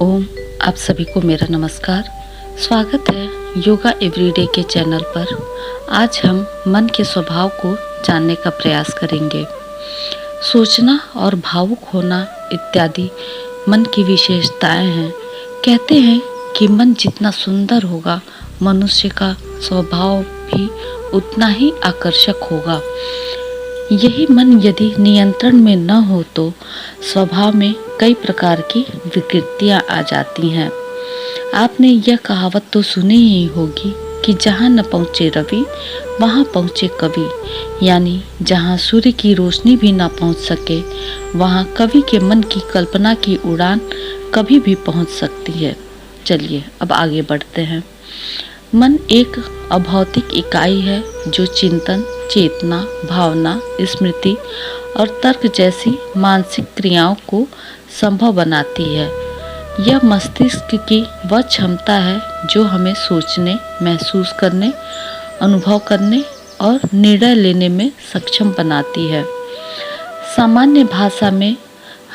ओम, आप सभी को मेरा नमस्कार। स्वागत है योगा एवरीडे के चैनल पर। आज हम मन के स्वभाव को जानने का प्रयास करेंगे। सोचना और भावुक होना इत्यादि मन की विशेषताएं हैं। कहते हैं कि मन जितना सुंदर होगा, मनुष्य का स्वभाव भी उतना ही आकर्षक होगा। यही मन यदि नियंत्रण में न हो तो स्वभाव में कई प्रकार की विकृतियां आ जाती हैं। आपने यह कहावत तो सुनी ही होगी कि जहाँ न पहुँचे रवि वहाँ पहुँचे कवि, यानी जहाँ सूर्य की रोशनी भी ना पहुँच सके वहाँ कवि के मन की कल्पना की उड़ान कभी भी पहुँच सकती है। चलिए अब आगे बढ़ते हैं। मन एक अभौतिक इकाई है जो चिंतन, चेतना, भावना, स्मृति और तर्क जैसी मानसिक क्रियाओं को संभव बनाती है। यह मस्तिष्क की वह क्षमता है जो हमें सोचने, महसूस करने, अनुभव करने और निर्णय लेने में सक्षम बनाती है। सामान्य भाषा में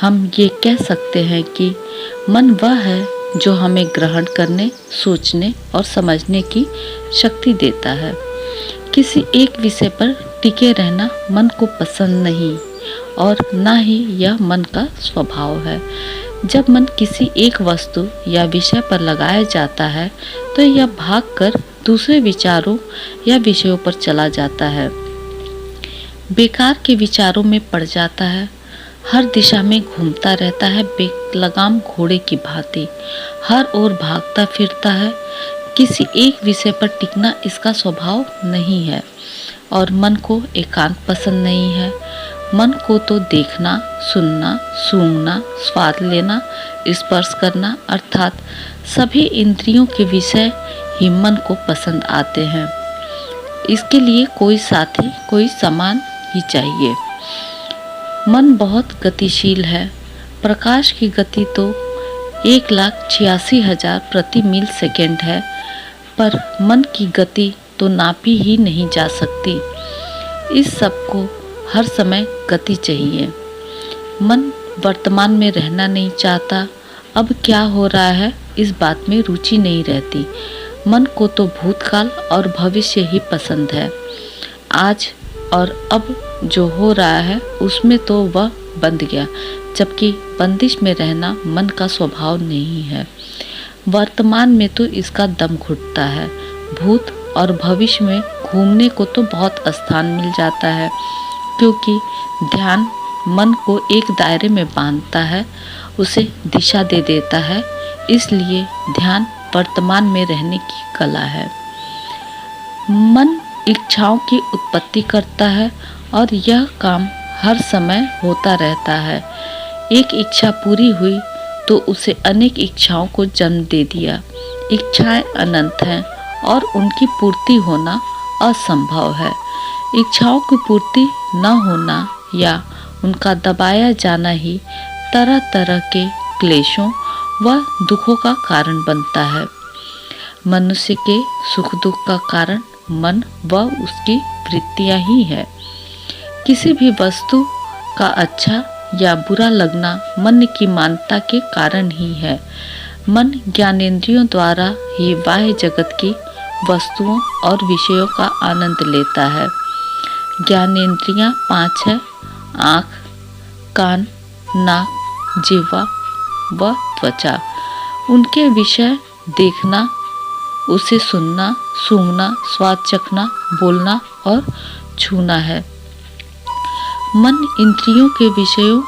हम ये कह सकते हैं कि मन वह है जो हमें ग्रहण करने, सोचने और समझने की शक्ति देता है। किसी एक विषय पर टिके रहना मन को पसंद नहीं और ना ही यह मन का स्वभाव है। जब मन किसी एक वस्तु या विषय पर लगाया जाता है तो यह भागकर दूसरे विचारों या विषयों पर चला जाता है, बेकार के विचारों में पड़ जाता है, हर दिशा में घूमता रहता है, बेलगाम घोड़े की भांति हर ओर भागता फिरता है। किसी एक विषय पर टिकना इसका स्वभाव नहीं है और मन को एकांत पसंद नहीं है। मन को तो देखना, सुनना, सूंघना, स्वाद लेना, स्पर्श करना अर्थात सभी इंद्रियों के विषय ही मन को पसंद आते हैं। इसके लिए कोई साथी, कोई सामान ही चाहिए। मन बहुत गतिशील है। प्रकाश की गति तो 1,86,000 प्रति मील सेकेंड है, पर मन की गति तो नापी ही नहीं जा सकती। इस सब को हर समय गति चाहिए। मन वर्तमान में रहना नहीं चाहता। अब क्या हो रहा है इस बात में रुचि नहीं रहती। मन को तो भूतकाल और भविष्य ही पसंद है। आज और अब जो हो रहा है उसमें तो वह बंध गया, जबकि बंदिश में रहना मन का स्वभाव नहीं है। वर्तमान में तो इसका दम घुटता है। भूत और भविष्य में घूमने को तो बहुत स्थान मिल जाता है, क्योंकि ध्यान मन को एक दायरे में बांधता है, उसे दिशा दे देता है। इसलिए ध्यान वर्तमान में रहने की कला है। मन इच्छाओं की उत्पत्ति करता है और यह काम हर समय होता रहता है। एक इच्छा पूरी हुई तो उसे अनेक इच्छाओं को जन्म दे दिया। इच्छाएं अनंत हैं और उनकी पूर्ति होना असंभव है। इच्छाओं की पूर्ति न होना या उनका दबाया जाना ही तरह तरह के क्लेशों व दुखों का कारण बनता है। मनुष्य के सुख दुख का कारण मन व उसकी वृत्तियां ही है। किसी भी वस्तु का अच्छा या बुरा लगना मन की मान्यता के कारण ही है। मन ज्ञानेंद्रियों द्वारा ही बाह्य जगत की वस्तुओं और विषयों का आनंद लेता है। ज्ञानेंद्रियां 5 है: आँख, कान, नाक, जिह्वा व त्वचा। उनके विषय देखना, उसे सुनना, सूंघना, स्वाद चखना, बोलना और छूना है। मन इंद्रियों के विषयों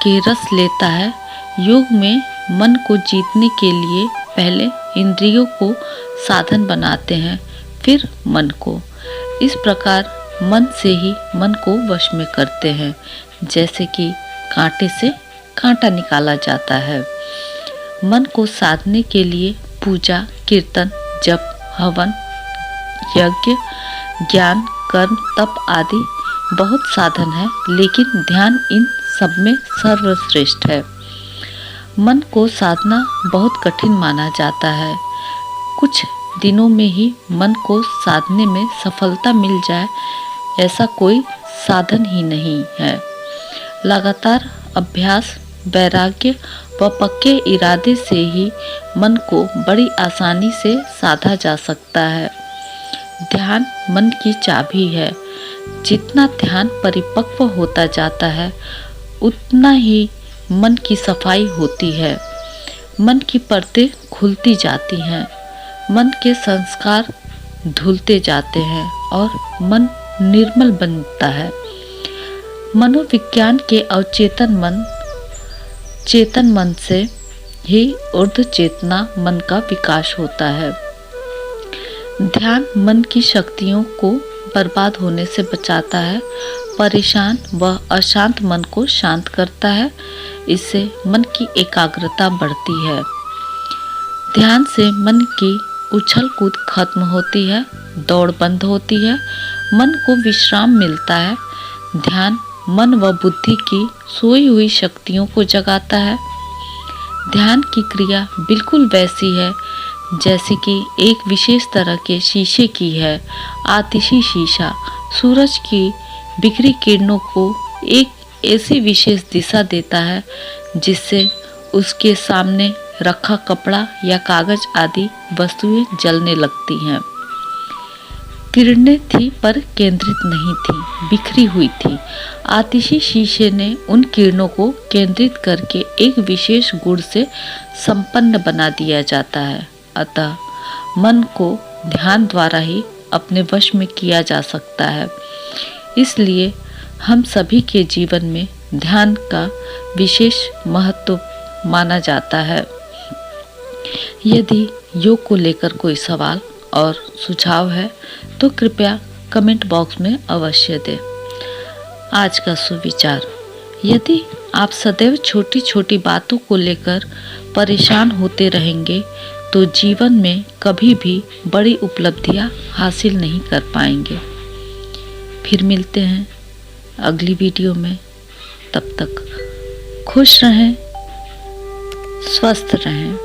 के रस लेता है। योग में मन को जीतने के लिए पहले इंद्रियों को साधन बनाते हैं, फिर मन को। इस प्रकार मन से ही मन को वश में करते हैं, जैसे कि कांटे से कांटा निकाला जाता है। मन को साधने के लिए पूजा, कीर्तन, जप, हवन, यज्ञ, ज्ञान, कर्म, तप आदि बहुत साधन है, लेकिन ध्यान इन सब में सर्वश्रेष्ठ है। मन को साधना बहुत कठिन माना जाता है। कुछ दिनों में ही मन को साधने में सफलता मिल जाए ऐसा कोई साधन ही नहीं है। लगातार अभ्यास, वैराग्य व पक्के इरादे से ही मन को बड़ी आसानी से साधा जा सकता है। ध्यान मन की चाबी है। जितना ध्यान परिपक्व होता जाता है, उतना ही मन की सफाई होती है। मन की परतें खुलती जाती हैं, मन के संस्कार धुलते जाते हैं और मन निर्मल बनता है। मनोविज्ञान के अवचेतन मन चेतन मन से ही ऊर्ध्व चेतना मन का विकास होता है। ध्यान मन की शक्तियों को बर्बाद होने से बचाता है, परेशान व अशांत मन को शांत करता है। इससे मन की एकाग्रता बढ़ती है। ध्यान से मन की उछल कूद खत्म होती है, दौड़ बंद होती है, मन को विश्राम मिलता है। ध्यान मन व बुद्धि की सोई हुई शक्तियों को जगाता है। ध्यान की क्रिया बिल्कुल वैसी है जैसे कि एक विशेष तरह के शीशे की है। आतिशी शीशा सूरज की बिखरी किरणों को एक ऐसी विशेष दिशा देता है जिससे उसके सामने रखा कपड़ा या कागज आदि वस्तुएं जलने लगती हैं। किरणें थी पर केंद्रित नहीं थी, बिखरी हुई थी। आतिशी शीशे ने उन किरणों को केंद्रित करके एक विशेष गुण से संपन्न बना दिया जाता है। अतः मन को ध्यान द्वारा ही अपने वश में किया जा सकता है। इसलिए हम सभी के जीवन में ध्यान का विशेष महत्व माना जाता है। यदि योग को लेकर कोई सवाल और सुझाव है तो कृपया कमेंट बॉक्स में अवश्य दें। आज का सुविचार: यदि आप सदैव छोटी छोटी बातों को लेकर परेशान होते रहेंगे तो जीवन में कभी भी बड़ी उपलब्धियां हासिल नहीं कर पाएंगे। फिर मिलते हैं अगली वीडियो में। तब तक खुश रहें, स्वस्थ रहें।